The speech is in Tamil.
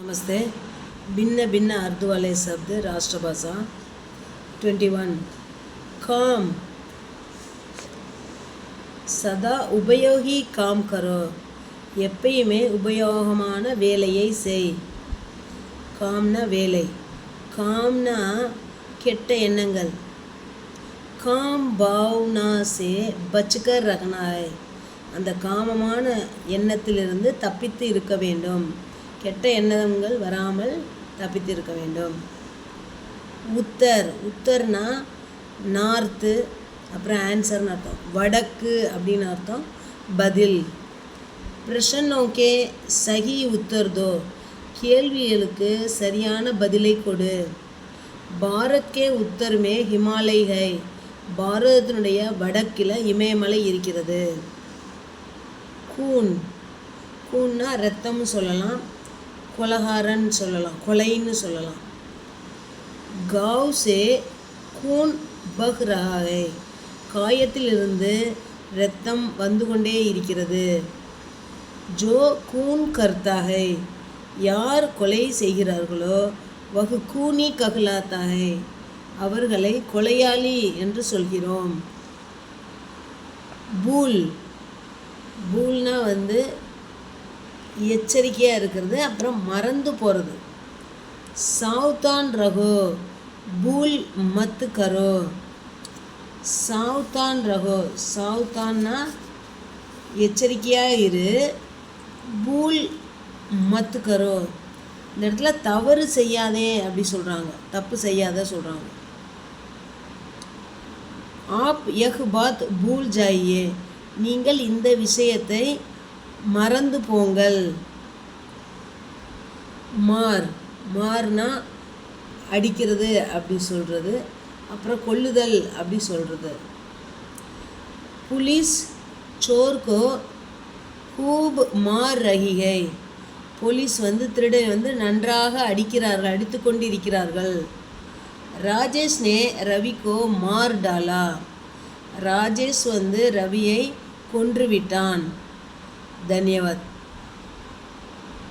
नमस्ते। भिन्न भिन्न अर्थ वाले शब्द राष्ट्रभाषा 21 काम सदा उपयोगी काम करो எப்பயுமே உபயோகமான வேலையை செய். காம்னா வேலை, காம்னா கெட்ட எண்ணங்கள். काम भावना से बचकर रखना है. அந்த காமமான எண்ணத்திலிருந்து தப்பித்து இருக்க வேண்டும். கெட்ட எண்ணங்கள் வராமல் தப்பித்து இருக்க வேண்டும். உத்தர், உத்தர்னா நார்த்து, அப்புறம் ஆன்சர்னு அர்த்தம். வடக்கு அப்படின்னு அர்த்தம், பதில். பிரஷனோ கே சஹி உத்தர் தோ, கேள்விகளுக்கு சரியான பதிலை கொடு. பாரத் கே உத்தர் மே ஹிமாலய் ஹை, பாரதத்தினுடைய வடக்கில் இமயமலை இருக்கிறது. கூன், கூன்னா ரத்தம்னு சொல்லலாம், கொலகாரன்னு சொல்லலாம், கொலைன்னு சொல்லலாம். காவ் சே கூன் பஹ் ரஹா ஹை, காயத்திலிருந்து இரத்தம் வந்து கொண்டே இருக்கிறது. ஜோ கூன் கர்த்தா ஹை, யார் கொலை செய்கிறார்களோ வகு கூனி கஹ்லாத்தா ஹை, அவர்களை கொலையாளி என்று சொல்கிறோம். பூல், பூல்னா எச்சரிக்கையாக இருக்கிறது, அப்புறம் மறந்து போகிறது. சாவ்தான் ரகோ, பூல் மத் கரோ. சாவ்தான் ரகோ, சாவ்தான்னா எச்சரிக்கையாக இரு, பூல் மத் கரோ, இந்த இடத்துல தவறு செய்யாதே அப்படி சொல்கிறாங்க, தப்பு செய்யாத சொல்கிறாங்க. ஆப் யஹ் பாத் பூல் ஜாயியே, நீங்கள் இந்த விஷயத்தை மறந்து போங்கள். மார், மார்னா அடிக்கிறது அப்படி சொல்கிறது, அப்புறம் கொல்லுதல் அப்படி சொல்கிறது. புலிஸ் சோர்கோ கூப் மார் ரஹிகை, போலீஸ் திருடன் நன்றாக அடிக்கிறார்கள், அடித்து கொண்டிருக்கிறார்கள். ராஜேஷ் நே ரவிக்கோ மார் டாலா, ராஜேஷ் ரவியை கொன்றுவிட்டான். தன்யவாத்.